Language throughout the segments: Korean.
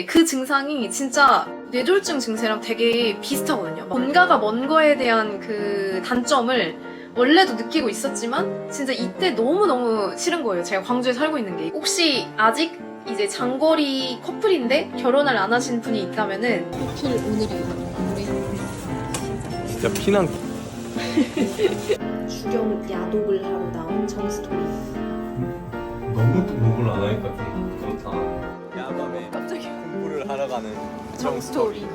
그 증상이 진짜 뇌졸중 증세랑 되게 비슷하거든요. 뭔가가 먼 거에 대한 그 단점을 원래도 느끼고 있었지만 진짜 이때 너무너무 싫은 거예요. 제가 광주에 살고 있는 게. 혹시 아직 이제 장거리 커플인데 결혼을 안 하신 분이 있다면은 커플 오늘이에요. 진짜 피난. 주경 야독을 하러 나온 정스토리. 너무 목을 안 하니까 좀 그렇다. 야밤에 갑자기 공부를 하러 가는 정스토리.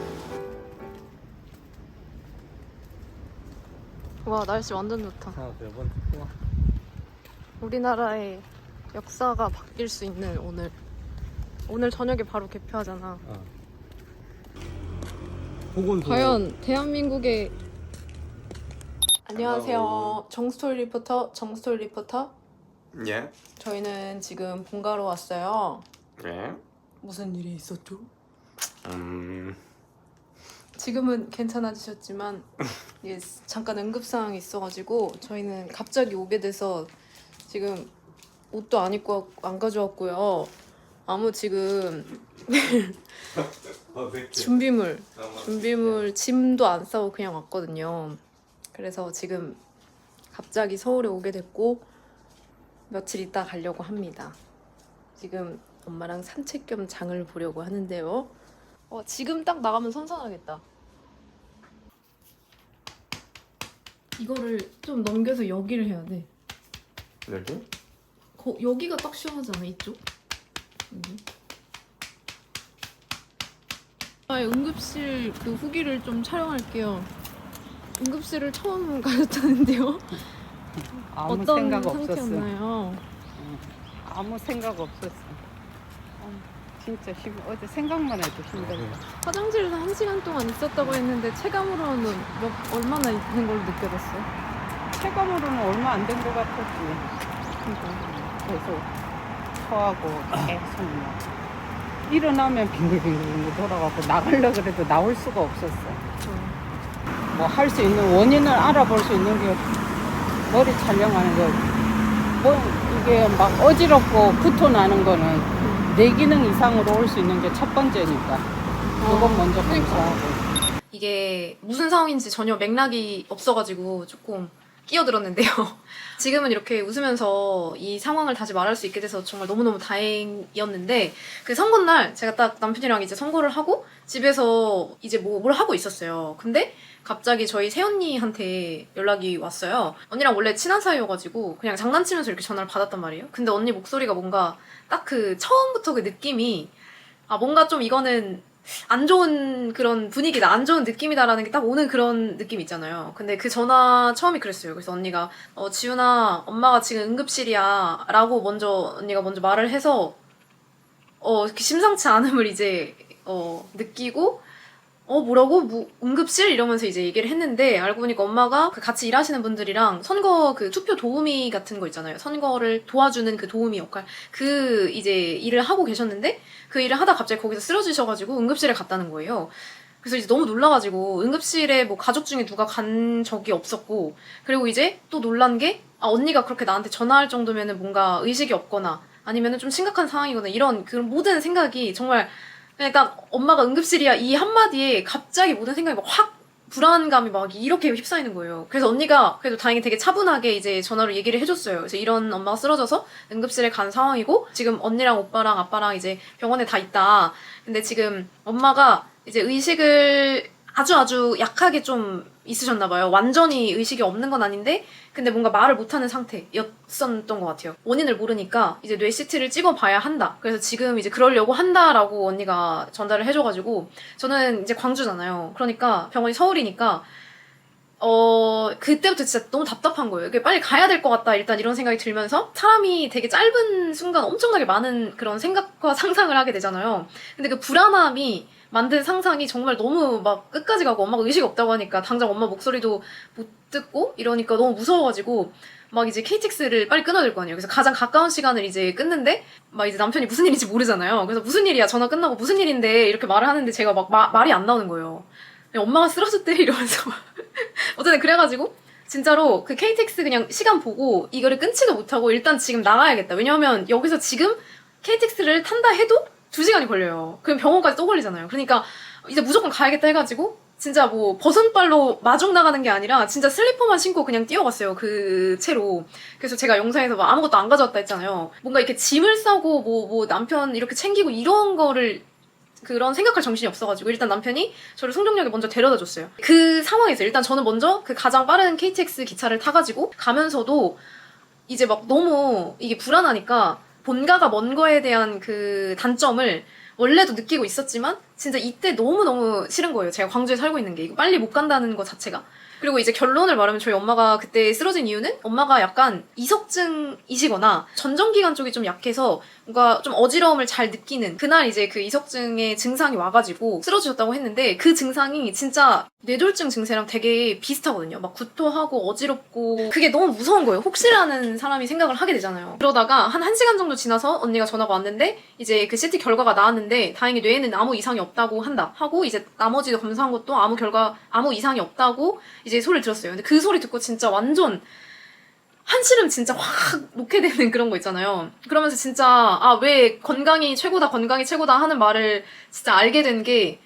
와, 날씨 완전 좋다. 하나 몇번 통화. 우리나라의 역사가 바뀔 수 있는 오늘 저녁에 바로 개표하잖아. 혹은 과연 대한민국의 안녕하세요. 정스토리 리포터 정스토리 리포터. 예. 저희는 지금 본가로 왔어요. 예. 무슨 일이 있었죠? 지금은 괜찮아지셨지만 예, 잠깐 응급상황이 있어가지고 저희는 갑자기 오게 돼서 지금 옷도 안 입고 안 가져왔고요. 아무 지금 준비물 짐도 안 싸고 그냥 왔거든요. 그래서 지금 갑자기 서울에 오게 됐고 며칠 있다 가려고 합니다. 지금 엄마랑 산책 겸 장을 보려고 하는데요. 지금 딱 나가면 선선하겠다. 이거를 좀 넘겨서 여기를 해야 돼. 여기? 여기가 딱 시원하지 않아? 이쪽? 여기. 응급실 그 후기를 좀 촬영할게요. 응급실을 처음 가셨다는데요? 아무 어떤 생각 없었어. 상태였나요? 아무 생각 없었어. 진짜 어제 생각만 해도 힘들어. 화장실에서 1시간 동안 있었다고 했는데 체감으로는 얼마나 있는 걸로 느껴졌어요? 체감으로는 얼마 안 된 것 같았지. 계속 토하고 계속 막. 일어나면 빙글빙글 돌아가고 나가려고 그래도 나올 수가 없었어. 뭐 할 수 있는 원인을 알아볼 수 있는 게 머리 촬영하는 거. 뭐 이게 막 어지럽고 구토 나는 거는 내 기능 이상으로 올 수 있는 게 첫 번째니까 그건 먼저 감사하고. 이게 무슨 상황인지 전혀 맥락이 없어가지고 조금 끼어들었는데요. 지금은 이렇게 웃으면서 이 상황을 다시 말할 수 있게 돼서 정말 너무너무 다행이었는데 그 선거날 제가 딱 남편이랑 이제 선거를 하고 집에서 이제 뭘 하고 있었어요. 근데 갑자기 저희 새언니한테 연락이 왔어요. 언니랑 원래 친한 사이여가지고 그냥 장난치면서 이렇게 전화를 받았단 말이에요. 근데 언니 목소리가 뭔가 딱 그 처음부터 그 느낌이 뭔가 좀 이거는 안 좋은 그런 분위기다, 안 좋은 느낌이다라는 게 딱 오는 그런 느낌 있잖아요. 근데 그 전화 처음이 그랬어요. 그래서 언니가 지훈아, 엄마가 지금 응급실이야 라고 언니가 먼저 말을 해서 이렇게 심상치 않음을 이제 느끼고 뭐라고? 응급실? 이러면서 이제 얘기를 했는데 알고 보니까 엄마가 그 같이 일하시는 분들이랑 선거 그 투표 도우미 같은 거 있잖아요. 선거를 도와주는 그 도우미 역할. 그 이제 일을 하고 계셨는데 그 일을 하다 갑자기 거기서 쓰러지셔가지고 응급실에 갔다는 거예요. 그래서 이제 너무 놀라가지고 응급실에 뭐 가족 중에 누가 간 적이 없었고 그리고 이제 또 놀란 게 언니가 그렇게 나한테 전화할 정도면은 뭔가 의식이 없거나 아니면은 좀 심각한 상황이거나 이런 그런 모든 생각이 정말 그냥 딱 엄마가 응급실이야 이 한마디에 갑자기 모든 생각이 막 확 불안감이 막 이렇게 휩싸이는 거예요. 그래서 언니가 그래도 다행히 되게 차분하게 이제 전화로 얘기를 해줬어요. 그래서 이런 엄마가 쓰러져서 응급실에 간 상황이고 지금 언니랑 오빠랑 아빠랑 이제 병원에 다 있다. 근데 지금 엄마가 이제 의식을 아주 약하게 좀 있으셨나 봐요. 완전히 의식이 없는 건 아닌데 근데 뭔가 말을 못하는 상태였었던 것 같아요. 원인을 모르니까 이제 뇌 CT를 찍어봐야 한다. 그래서 지금 이제 그러려고 한다라고 언니가 전달을 해줘가지고 저는 이제 광주잖아요. 그러니까 병원이 서울이니까 그때부터 진짜 너무 답답한 거예요. 빨리 가야 될 것 같다. 일단 이런 생각이 들면서 사람이 되게 짧은 순간 엄청나게 많은 그런 생각과 상상을 하게 되잖아요. 근데 그 불안함이 만든 상상이 정말 너무 막 끝까지 가고 엄마가 의식이 없다고 하니까 당장 엄마 목소리도 못 듣고 이러니까 너무 무서워가지고 막 이제 KTX를 빨리 끊어야 될 거 아니에요. 그래서 가장 가까운 시간을 이제 끊는데 막 이제 남편이 무슨 일인지 모르잖아요. 그래서 무슨 일이야 전화 끝나고 무슨 일인데 이렇게 말을 하는데 제가 막 말이 안 나오는 거예요. 엄마가 쓰러졌대 이러면서 어쨌든 그래가지고 진짜로 그 KTX 그냥 시간 보고 이거를 끊지도 못하고 일단 지금 나가야겠다. 왜냐하면 여기서 지금 KTX를 탄다 해도 2시간이 걸려요. 그럼 병원까지 또 걸리잖아요. 그러니까 이제 무조건 가야겠다 해가지고 진짜 뭐 버선발로 마중 나가는 게 아니라 진짜 슬리퍼만 신고 그냥 뛰어갔어요. 그 채로. 그래서 제가 영상에서 막 아무것도 안 가져왔다 했잖아요. 뭔가 이렇게 짐을 싸고 뭐 남편 이렇게 챙기고 이런 거를 그런 생각할 정신이 없어가지고 일단 남편이 저를 송정역에 먼저 데려다 줬어요. 그 상황에서 일단 저는 먼저 그 가장 빠른 KTX 기차를 타가지고 가면서도 이제 막 너무 이게 불안하니까 본가가 먼 거에 대한 그 단점을 원래도 느끼고 있었지만 진짜 이때 너무너무 싫은 거예요. 제가 광주에 살고 있는 게 이거 빨리 못 간다는 거 자체가. 그리고 이제 결론을 말하면 저희 엄마가 그때 쓰러진 이유는 엄마가 약간 이석증이시거나 전정기관 쪽이 좀 약해서 뭔가 좀 어지러움을 잘 느끼는 그날 이제 그 이석증의 증상이 와가지고 쓰러지셨다고 했는데 그 증상이 진짜 뇌졸중 증세랑 되게 비슷하거든요. 막 구토하고 어지럽고 그게 너무 무서운 거예요. 혹시라는 사람이 생각을 하게 되잖아요. 그러다가 한 1시간 정도 지나서 언니가 전화가 왔는데 이제 그 CT 결과가 나왔는데 다행히 뇌에는 아무 이상이 없다고 한다 하고 이제 나머지도 검사한 것도 아무 이상이 없다고 이제 소리를 들었어요. 근데 그 소리 듣고 진짜 완전 한시름 진짜 확 놓게 되는 그런 거 있잖아요. 그러면서 진짜 왜 건강이 최고다 하는 말을 진짜 알게 된 게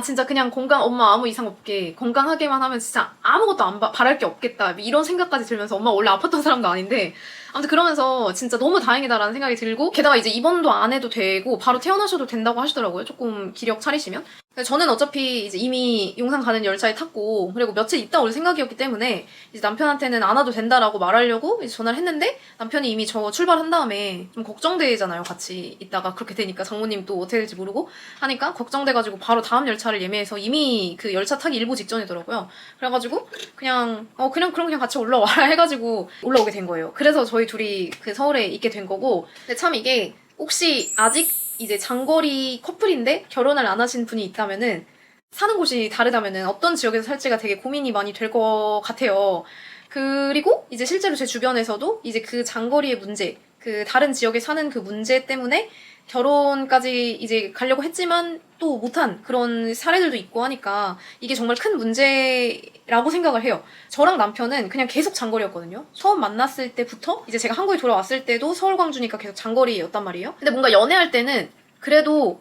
진짜 그냥 엄마 아무 이상 없게 건강하게만 하면 진짜 아무것도 바랄 게 없겠다 이런 생각까지 들면서 엄마 원래 아팠던 사람도 아닌데 아무튼 그러면서 진짜 너무 다행이다라는 생각이 들고 게다가 이제 입원도 안 해도 되고 바로 퇴원하셔도 된다고 하시더라고요. 조금 기력 차리시면. 저는 어차피 이제 이미 용산 가는 열차에 탔고 그리고 며칠 있다 올 생각이었기 때문에 이제 남편한테는 안 와도 된다라고 말하려고 이제 전화를 했는데 남편이 이미 저 출발한 다음에 좀 걱정되잖아요. 같이 있다가 그렇게 되니까 장모님 또 어떻게 될지 모르고 하니까 걱정돼가지고 바로 다음 열차를 예매해서 이미 그 열차 타기 일보 직전이더라고요. 그래가지고 그럼 그냥 같이 올라와라 해가지고 올라오게 된 거예요. 그래서 저희 둘이 그 서울에 있게 된 거고 근데 참 이게 혹시 아직 이제 장거리 커플인데 결혼을 안 하신 분이 있다면은 사는 곳이 다르다면은 어떤 지역에서 살지가 되게 고민이 많이 될 것 같아요. 그리고 이제 실제로 제 주변에서도 이제 그 장거리의 문제, 그 다른 지역에 사는 그 문제 때문에 결혼까지 이제 가려고 했지만 또 못한 그런 사례들도 있고 하니까 이게 정말 큰 문제라고 생각을 해요. 저랑 남편은 그냥 계속 장거리였거든요. 처음 만났을 때부터 이제 제가 한국에 돌아왔을 때도 서울 광주니까 계속 장거리였단 말이에요. 근데 뭔가 연애할 때는 그래도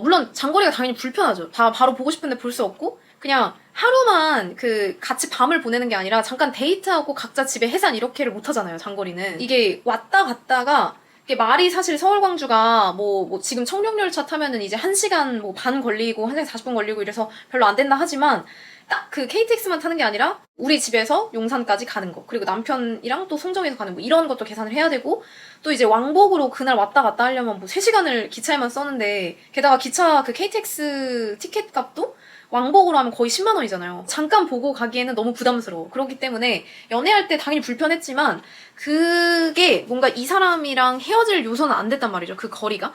물론 장거리가 당연히 불편하죠. 다 바로 보고 싶은데 볼 수 없고 그냥 하루만 같이 밤을 보내는 게 아니라 잠깐 데이트하고 각자 집에 해산 이렇게를 못 하잖아요. 장거리는 이게 왔다 갔다가 이게 말이 사실 서울 광주가 뭐 지금 청룡열차 타면은 이제 1시간 반 걸리고 1시간 40분 걸리고 이래서 별로 안 된다 하지만 딱 그 KTX만 타는 게 아니라 우리 집에서 용산까지 가는 거 그리고 남편이랑 또 송정에서 가는 거 이런 것도 계산을 해야 되고 또 이제 왕복으로 그날 왔다 갔다 하려면 3시간을 기차에만 썼는데 게다가 기차 그 KTX 티켓 값도 왕복으로 하면 거의 10만 원이잖아요. 잠깐 보고 가기에는 너무 부담스러워. 그렇기 때문에 연애할 때 당연히 불편했지만 그게 뭔가 이 사람이랑 헤어질 요소는 안 됐단 말이죠. 그 거리가.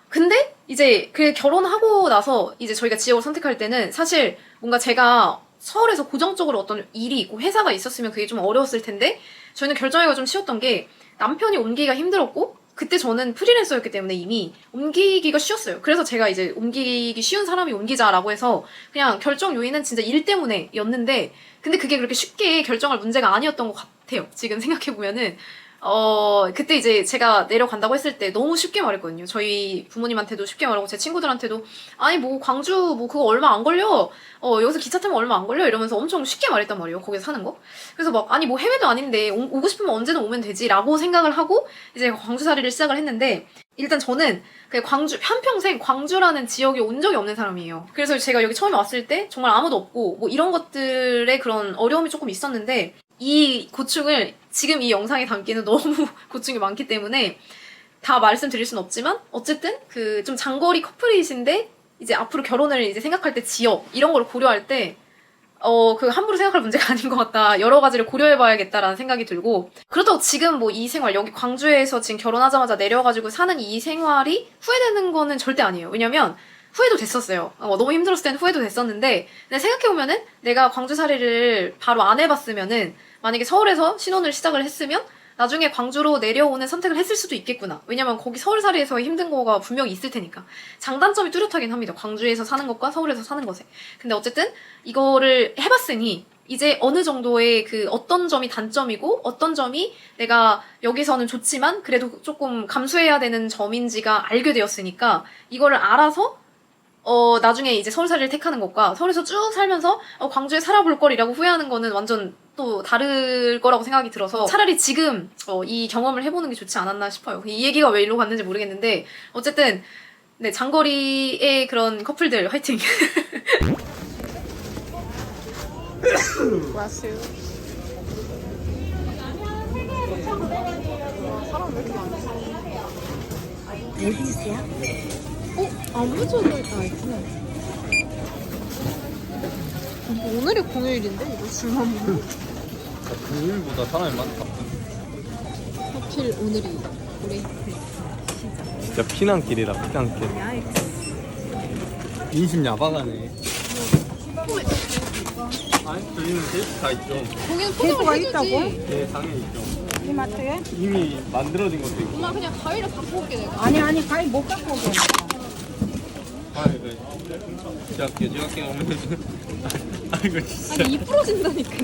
근데 이제 그 결혼하고 나서 이제 저희가 지역을 선택할 때는 사실 뭔가 제가 서울에서 고정적으로 어떤 일이 있고 회사가 있었으면 그게 좀 어려웠을 텐데 저희는 결정하기가 좀 쉬웠던 게 남편이 옮기기가 힘들었고 그때 저는 프리랜서였기 때문에 이미 옮기기가 쉬웠어요. 그래서 제가 이제 옮기기 쉬운 사람이 옮기자라고 해서 그냥 결정 요인은 진짜 일 때문에였는데 근데 그게 그렇게 쉽게 결정할 문제가 아니었던 것 같아요. 지금 생각해보면은 그때 이제 제가 내려간다고 했을 때 너무 쉽게 말했거든요. 저희 부모님한테도 쉽게 말하고 제 친구들한테도 아니 광주 그거 얼마 안 걸려. 여기서 기차 타면 얼마 안 걸려. 이러면서 엄청 쉽게 말했단 말이에요. 거기서 사는 거. 그래서 막 아니 해외도 아닌데 오고 싶으면 언제든 오면 되지 라고 생각을 하고 이제 광주살이를 시작을 했는데 일단 저는 한평생 광주라는 지역에 온 적이 없는 사람이에요. 그래서 제가 여기 처음에 왔을 때 정말 아무도 없고 이런 것들의 그런 어려움이 조금 있었는데 이 고충을 지금 이 영상에 담기는 너무 고충이 많기 때문에 다 말씀드릴 순 없지만 어쨌든 좀 장거리 커플이신데 이제 앞으로 결혼을 이제 생각할 때 지역 이런 걸 고려할 때 함부로 생각할 문제가 아닌 것 같다. 여러 가지를 고려해봐야겠다라는 생각이 들고 그렇다고 지금 이 생활 여기 광주에서 지금 결혼하자마자 내려가지고 사는 이 생활이 후회되는 거는 절대 아니에요. 왜냐면 후회도 됐었어요. 너무 힘들었을 때는 후회도 됐었는데 근데 생각해보면은 내가 광주살이를 바로 안 해봤으면은 만약에 서울에서 신혼을 시작을 했으면 나중에 광주로 내려오는 선택을 했을 수도 있겠구나. 왜냐면 거기 서울살이에서 힘든 거가 분명히 있을 테니까. 장단점이 뚜렷하긴 합니다. 광주에서 사는 것과 서울에서 사는 것에. 근데 어쨌든 이거를 해봤으니 이제 어느 정도의 그 어떤 점이 단점이고 어떤 점이 내가 여기서는 좋지만 그래도 조금 감수해야 되는 점인지가 알게 되었으니까 이거를 알아서 나중에 이제 서울살이를 택하는 것과 서울에서 쭉 살면서 광주에 살아볼 걸이라고 후회하는 거는 완전 또 다를 거라고 생각이 들어서 차라리 지금 이 경험을 해보는 게 좋지 않았나 싶어요. 이 얘기가 왜 일로 갔는지 모르겠는데 어쨌든 네, 장거리의 그런 커플들 화이팅! 오늘이 공휴일인데 이거 줄만 보면 금요일보다 사람이 많다. 하필 오늘이 우리 진짜 피난길이다, 피난길. 인심 야박하네. 아니, 저희는 데이트 다 있죠. 공연 데이트가 포장을 있다고? 해주지. 네, 당연히 있죠. 이마트에? 이미 만들어진 것도 있고. 엄마 그냥 가위를 갖고 올게 내가. 아니 가위 못 갖고 오게. 아, 이거 제가 오면. 아, 이거 진짜. 아니 입 부러진다니까.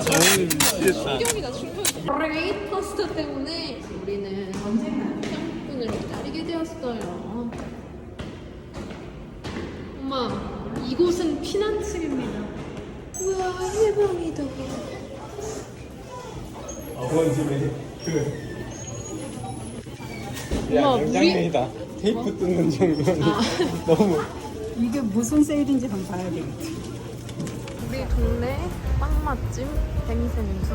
저는 미치겠다. 충격이다 충격. 브레이크파스트 때문에 우리는 상품을 기다리게 되었어요. 엄마 이곳은 피난층입니다. 우와 해방이다. 아버지 집에 엄마 명장면이다. 테이프 뜯는 장면. 너무. 이게 무슨 세일인지 한번 봐야 되겠지. 우리 동네 빵 맛집 뱅센수.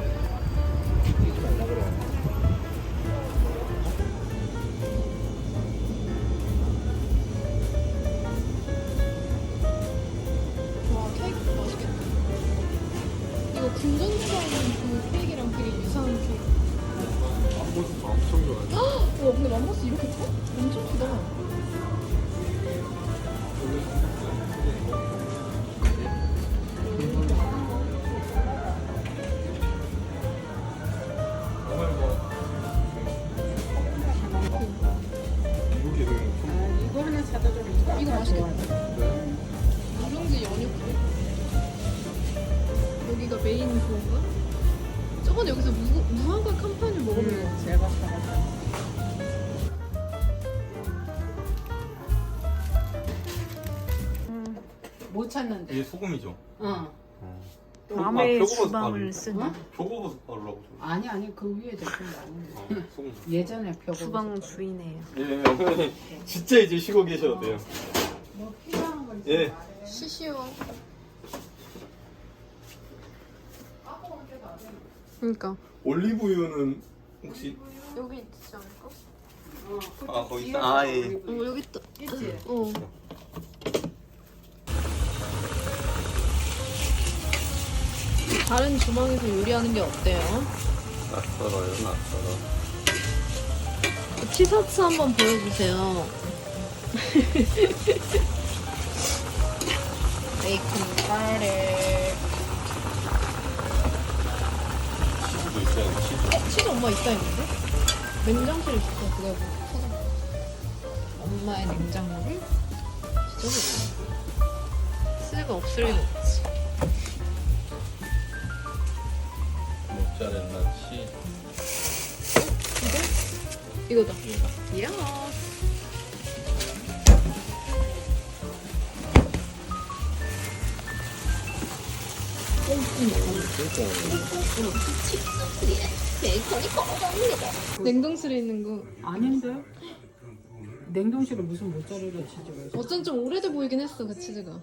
와 케이크 맛있겠다. 이거 금전사인 그 케이크랑 되게 유사한 케이크. 앞모습 엄청 좋아해. 와 근데 맘모스 이렇게 커? 엄청 크다. 이거 하나 사다 줘. 이거 맛있겠다. 누룽지 연육회. 여기가 메인 그건가? 저번에 여기서 무화과 캄파뉴 먹으면 제가 사갔다. 못 찾는데. 이게 소금이죠. 어. 밤의 표고버섯 주방을 바르는 쓰는 표고버섯 바르라고 좀. 아니 그 위에 제품 아닌데. 소금. 예전에 펴고. 주방 주인이에요. 예, 어머니 진짜 이제 쉬고 계셔도 돼요. 뭐 필요한 걸 예. 쉬쉬워. 그러니까 올리브유는 혹시 여기 있지 않을까? 아 거기 있다. 아 예. 여기 있다. 있지. 다른 주방에서 요리하는 게 어때요? 낯설어요, 낯설어. 티셔츠 한번 보여주세요. 베이컨 가래. 치즈도 있어요, 치즈. 치즈 엄마 있다 했는데? 냉장실에 있어. 그거 찾아봐. 엄마의 냉장고를 뒤져보자. 치즈가 없을 리가 없지. 모짜렐라 치즈. 이거다. 이거다. 이야. 냉동실에 있는 거. 아닌데? 냉동실에 무슨 모짜렐라 치즈가 있어? 어쩐 좀 오래돼 보이긴 했어 그 치즈가.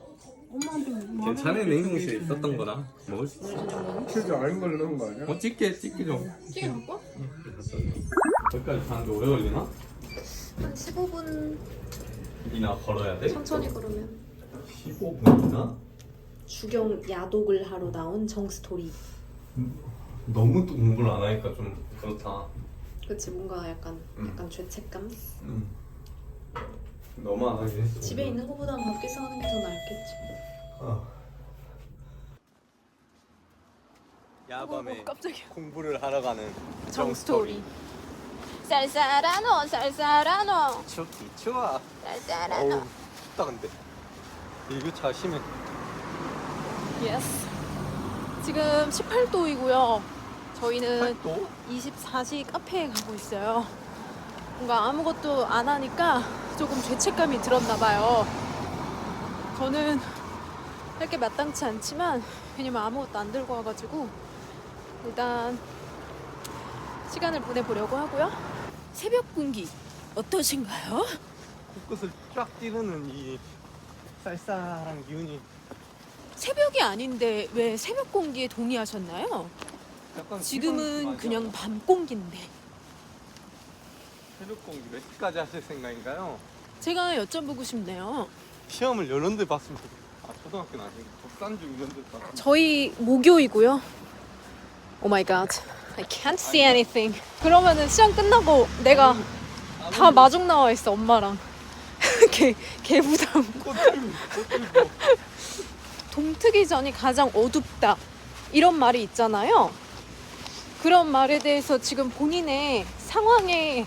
엄마한테 뭐 괜찮은 냉동실에 있었던 거라 먹을 수 있어. 치즈 아닌 걸 넣은 거 아니야? 찍게 좀. 찌개 갖고 와? 거기까지 가는데 오래 걸리나? 한 15분 이나 걸어야 돼? 천천히 걸으면. 15분이나? 주경 야독을 하러 나온 정스토리. 너무 또 공부를 안 하니까 좀 그렇다. 그치 뭔가 약간 죄책감? 너무 안 하긴 했어. 집에 있는 것보다 밖에서 하는 게 더 낫겠지. 야밤에 깜짝이야. 공부를 하러 가는 정스토리. 쌀쌀하노 쌀쌀하노 춥기 추워. 쌀쌀하노. 춥다 근데 일교차 심해. 예스. 지금 18도이고요. 저희는 또? 24시 카페에 가고 있어요. 뭔가 아무것도 안 하니까 조금 죄책감이 들었나 봐요. 저는 할 게 마땅치 않지만 왜냐면 아무것도 안 들고 와가지고 일단 시간을 보내보려고 하고요. 새벽 공기 어떠신가요? 곳곳을 쫙 찌르는 이 쌀쌀한 기운이 새벽이 아닌데 왜 새벽 공기에 동의하셨나요? 약간 지금은 맞아. 그냥 밤 공기인데. 새벽 공기 몇 시까지 하실 생각인가요? 제가 여쭤보고 싶네요. 시험을 여러 데 봤으면 좋겠어요. 아 초등학교는 아니고 독산중 이런 데 봤으면 저희 모교이고요. 오 마이 갓. I can't see anything. 그러면은 시험 끝나고 내가 다 마중 나와 있어, 엄마랑. 개 부담. 꽃들고 동트기 전이 가장 어둡다. 이런 말이 있잖아요. 그런 말에 대해서 지금 본인의 상황에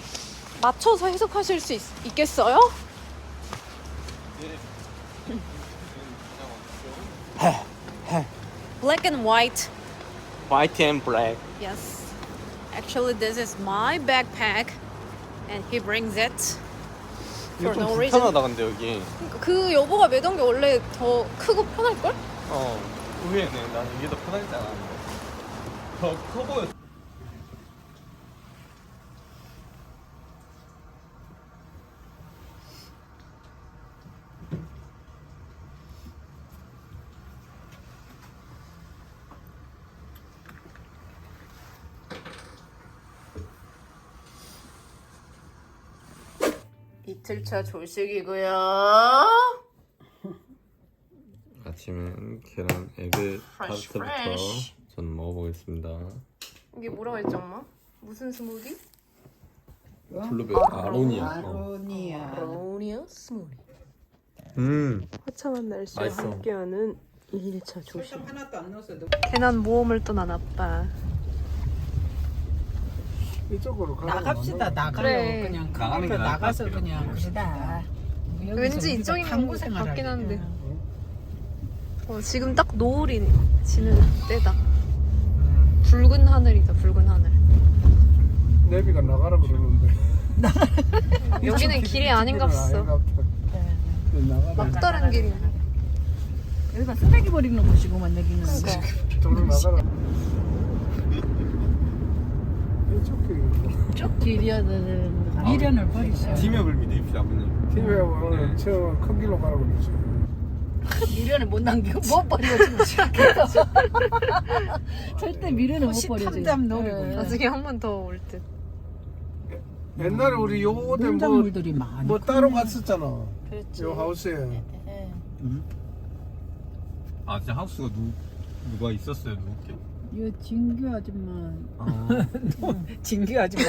맞춰서 해석하실 수 있겠어요? Black and white. White and black. Yes. Actually, this is my backpack, and he brings it 이거 for 좀 no reason. 불편하다 근데 여기 그 여보가 매던 게 원래 더 크고 편할 걸? 의외네. 난 이게 더 편하지 않아. 더 커 보여. 이틀차 조식이고요. 아침엔 계란 에그 Fresh, 타르트부터 fresh. 저는 먹어보겠습니다. 이게 뭐라고 했지 엄마? 무슨 스무디? 블루베리 아로니아. 아로니아. 아로니아 스무디. 화창한 날씨와 맛있어. 함께하는 2일차 조식. 하나도 안 넣었어도. 괜한 모험을 떠난 아빠. 이쪽으로 가라. 나갑시다 나가요. 그래. 그냥 나가는 게 나을 나가서 것 같아요. 그냥 그러다. 왠지 이쪽인 방구 것 생활 같긴 한데. 그냥. 지금 딱 노을이 지는 때다. 붉은 하늘이다, 붉은 하늘. 내비가 나가라 그러는데. 여기는 길이 아닌가 봤어. 나가라. 막다른 길이네. 여기가 쓰레기 버리는 곳이고만 여기는. 저로 나가라. 이쪽 길. 쪽 길이야 미련을 버리셔. 팀앱을 믿으십시오 아버님. TV에 오늘 처음 큰 길로 가라 그러지. 미련을 못 남기고 못 버려 지금. 절대 미련을 못 버려 지금. 탐담 노리고. 나중에 한 번 더 올 듯. 옛날에 우리 요때 농작물들이 많이. 뭐 따로 갔었잖아. 그렇지. 요 하우스에. 아 진짜 하우스가 누가 있었어요 누구께? 이 진규 아줌마. 아. 진규 아줌마.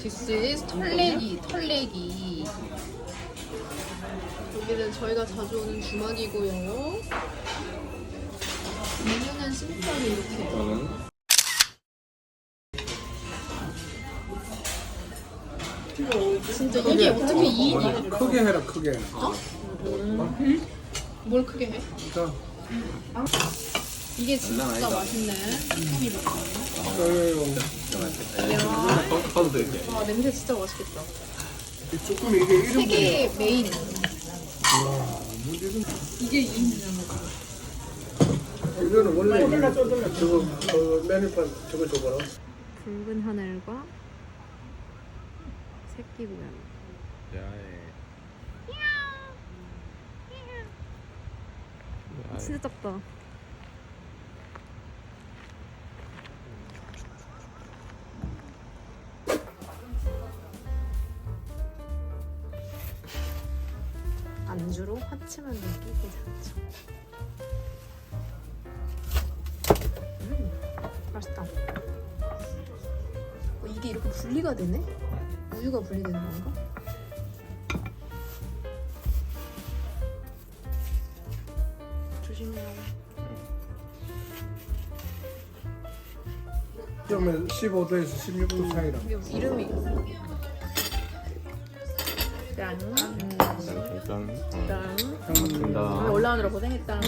This is 털레기. 여기는 저희가 자주 오는 주막이고요. 메뉴는 심플하게 이렇게. 저는 진짜 이게 어떻게 이 크게 해라 크게. 뭘 크게 해? 자, 이게 진짜 맛있네. 가도 될게. 와 냄새 진짜 맛있겠다. 조금 이게 이름. 세계 메인. 이게 이거는 원래 저거 메뉴판 저거 줘봐라. 붉은 하늘과 새끼 고양이. 야해. 진짜 작다. 안주로 화채만 끼고 잤죠. 맛있다. 이게 이렇게 분리가 되네? 우유가 분리되는 건가? 조심해요. 그러면 15도에서 16도 사이라. 이게 이름이 양 짠. 오늘 고맙습니다. 올라오느라 고생했다.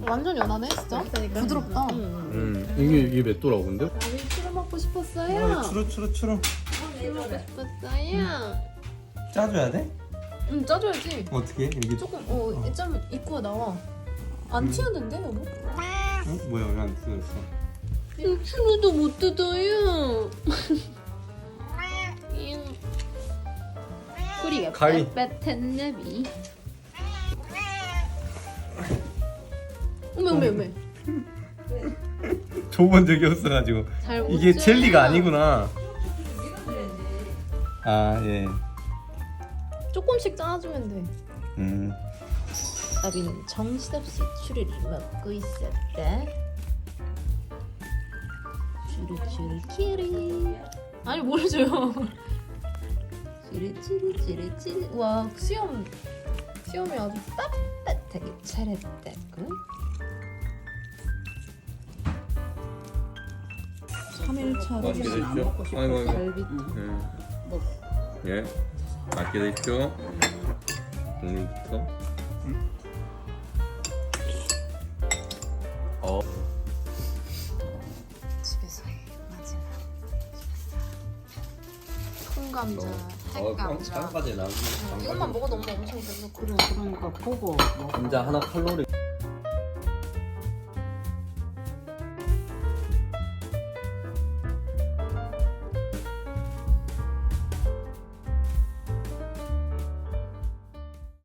완전 연하네 진짜. 부드럽다. 이게 몇 도라고 근데? 나는 추루 먹고 싶었어요. 추루. 추루 먹고 싶었어요. 짜줘야 돼? 응 짜줘야지. 어떻게? 여기 조금 좀 입구가 나와. 안 튀었는데 여보? 뭐야 왜 안 뜯었어? 추루도 못 뜯어요. 꼬리가 가위. 빳빳한 나비. 어메. 줘본 적이 없어가지고 잘 못 이게 줘요. 젤리가 아니구나. 아 예. 조금씩 짜주면 돼. 나비는 정신없이 추루를 먹고 있었다. 추루 키리. 아니 뭘 줘요? 추루. 와 수염이 아주 빳빳하게 자랐다고. 3일차 맛있게 드십시오. 아이고. 갈비. 예. 맛있게 드십시오. 국물부터. 집에서의 마지막 통감자, 핵감자. 까지 나오지. 이것만 먹어도 엄마 엄청 배불러. 그러니까 보고 감자 하나 칼로리.